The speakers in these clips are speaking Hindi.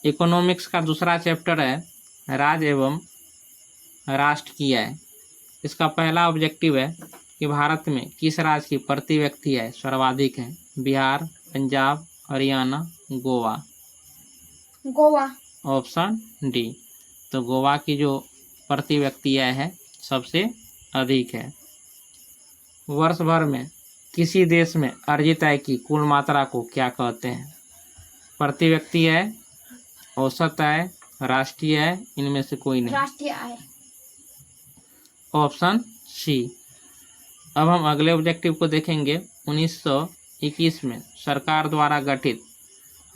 इकोनॉमिक्स का दूसरा चैप्टर है राज्य एवं राष्ट्र की आय। इसका पहला ऑब्जेक्टिव है कि भारत में किस राज्य की प्रति व्यक्ति आय सर्वाधिक है। बिहार, पंजाब, हरियाणा, गोवा। गोवा। Option D. तो गोवा की जो प्रति व्यक्ति आय है सबसे अधिक है। वर्ष भर में किसी देश में अर्जित आय की कुल मात्रा को क्या कहते हैं। प्रति व्यक्ति आय, औसत आय, राष्ट्रीय आय, इनमें से कोई नहीं। राष्ट्रीय आय। Option C. अब हम अगले ऑब्जेक्टिव को देखेंगे। 1921 में सरकार द्वारा गठित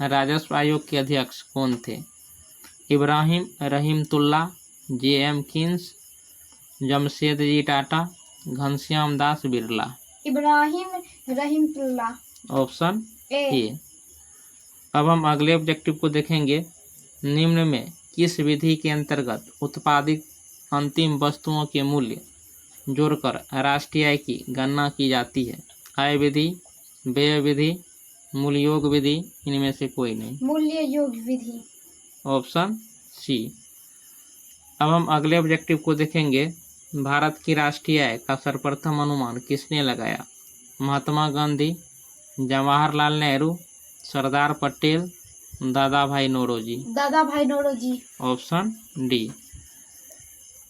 राजस्व आयोग के अध्यक्ष कौन थे। Ibrahim Rahimtulla, J M. Keynes, Jamsetji Tata, Ghanshyam Das Birla. Ibrahim Rahimtulla. Option A. अब हम अगले ऑब्जेक्टिव को देखेंगे। निम्न में किस विधि के अंतर्गत उत्पादित अंतिम वस्तुओं के मूल्य जोड़कर राष्ट्रीय आय की गणना की जाती है। आय विधि, व्यय विधि, मूल्य योग विधि, इनमें से कोई नहीं। मूल्य योग विधि। Option C. अब हम अगले ऑब्जेक्टिव को देखेंगे। भारत की राष्ट्रीय आय का सर्वप्रथम अनुमान किसने लगाया। महात्मा गांधी, जवाहरलाल नेहरू, सरदार पटेल, दादा भाई नौरोजी। दादा भाई नौरोजी। Option D.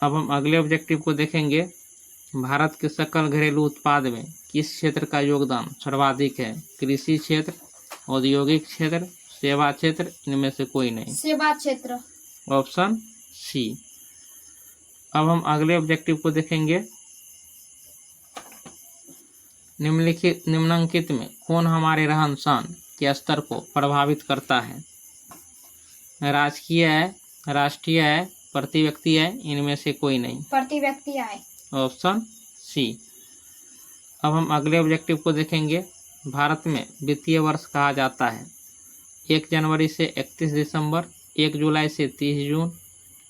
अब हम अगले ऑब्जेक्टिव को देखेंगे। भारत के सकल घरेलू उत्पाद में किस क्षेत्र का योगदान सर्वाधिक है। कृषि क्षेत्र, औद्योगिक क्षेत्र, सेवा क्षेत्र, इनमें से कोई नहीं। सेवा क्षेत्र। Option C. अब हम अगले ऑब्जेक्टिव को देखेंगे। निम्नलिखित में कौन हमारे रहन सहन के स्तर को प्रभावित करता है। राजकीय आय, राष्ट्रीय आय, प्रति व्यक्ति आय, इनमें से कोई नहीं। प्रति व्यक्ति आय। Option C. अब हम अगले ऑब्जेक्टिव को देखेंगे। भारत में वित्तीय वर्ष कहा जाता है 1 जनवरी से 31 दिसंबर, 1 जुलाई से 30 जून,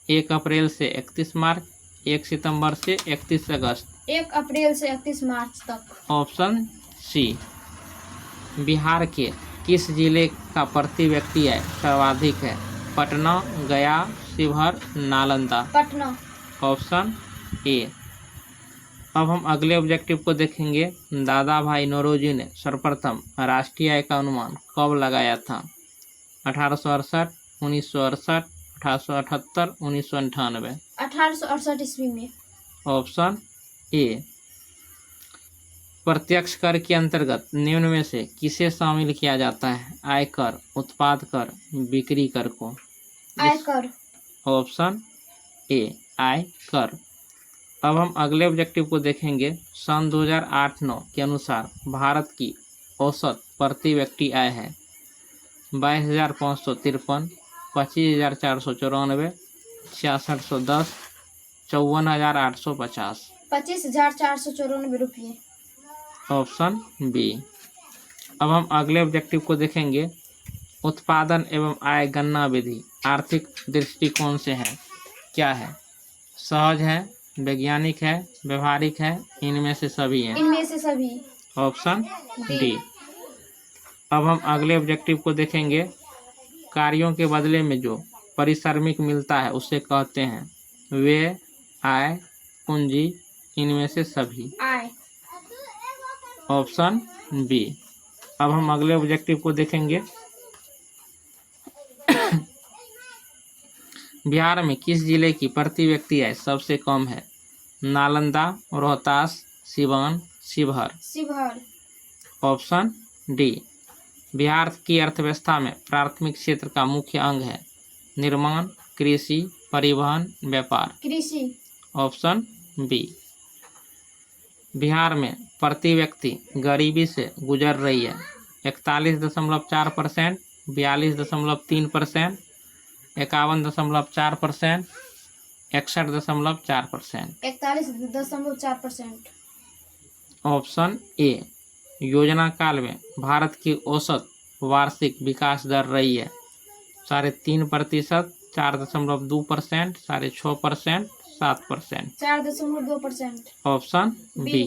1 अप्रैल से 31 मार्च, 1 सितंबर से 31 अगस्त। 1 अप्रैल से 31 मार्च तक। Option C. बिहार के किस जिले का प्रति व्यक्ति आय सर्वाधिक है। पटना, गया, शिवहर, नालंदा। पटना। Option A. अब हम अगले ऑब्जेक्टिव को देखेंगे। दादा भाई नौरोजी ने सर्वप्रथम राष्ट्रीय आय का अनुमान कब लगाया था। 1868, 1968, 1878, 1998। 1868 ईस्वी में। Option A. प्रत्यक्ष कर के अंतर्गत निम्न में से किसे शामिल किया जाता है। आयकर, उत्पाद कर, बिक्री कर को। आयकर। ऑप्शन ए, आयकर। अब हम अगले ऑब्जेक्टिव को देखेंगे। सन 2008-9 के अनुसार भारत की औसत प्रति व्यक्ति आय है 22,553, 25,494, 6610, 54,850। 25,494 रुपये। Option B. अब हम अगले ऑब्जेक्टिव को देखेंगे। उत्पादन एवं आय गणना विधि आर्थिक दृष्टिकोण से है क्या है। सहज है, वैज्ञानिक है, व्यवहारिक है, इनमें से सभी हैं। इनमें से सभी। Option D. अब हम अगले ऑब्जेक्टिव को देखेंगे। कार्यों के बदले में जो पारिश्रमिक मिलता है उसे कहते हैं व्यय, आय, पूंजी, इनमें से सभी। आय। Option B. अब हम अगले ऑब्जेक्टिव को देखेंगे। बिहार में किस जिले की प्रति व्यक्ति आय सबसे कम है। नालंदा, रोहतास, सिवान, शिवहर। शिवहर। Option D. बिहार की अर्थव्यवस्था में प्राथमिक क्षेत्र का मुख्य अंग है निर्माण, कृषि, परिवहन, व्यापार। कृषि। Option B. बिहार में प्रति व्यक्ति गरीबी से गुजर रही है 41.4%, 42.3%, 51.4%, 61.4%। 41.4%। Option A. योजना काल में भारत की औसत वार्षिक विकास दर रही है 3.5%, 4.2%, 6.5%, 7%। 4.2%। Option B.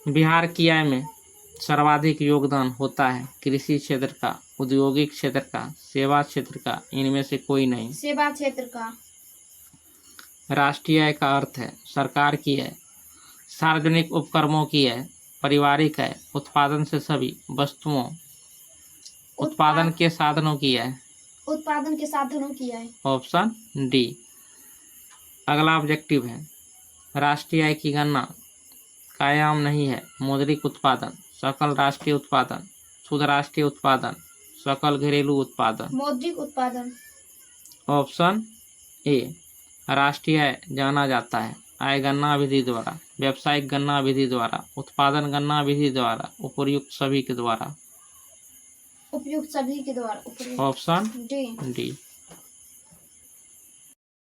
बिहार की आय में सर्वाधिक योगदान होता है कृषि क्षेत्र का औद्योगिक क्षेत्र का, सेवा क्षेत्र का, इनमें से कोई नहीं। सेवा क्षेत्र का। राष्ट्रीय आय का अर्थ है सरकार की है, सार्वजनिक उपक्रमों की है, पारिवारिक है, उत्पादन से सभी वस्तुओं, उत्पादन के साधनों की है। उत्पादन के साधनों की है। Option D. अगला ऑब्जेक्टिव है राष्ट्रीय आय की गणना कायम नहीं है। मौद्रिक उत्पादन, सकल राष्ट्रीय उत्पादन, शुद्ध राष्ट्रीय उत्पादन, सकल घरेलू उत्पादन। मौद्रिक उत्पादन। Option A. राष्ट्रीय आय जाना जाता है आय गणना विधि द्वारा, व्यावसायिक गणना विधि द्वारा, उत्पादन गणना विधि द्वारा, उपर्युक्त सभी के द्वारा। उपयुक्त सभी के द्वारा। Option D. डी।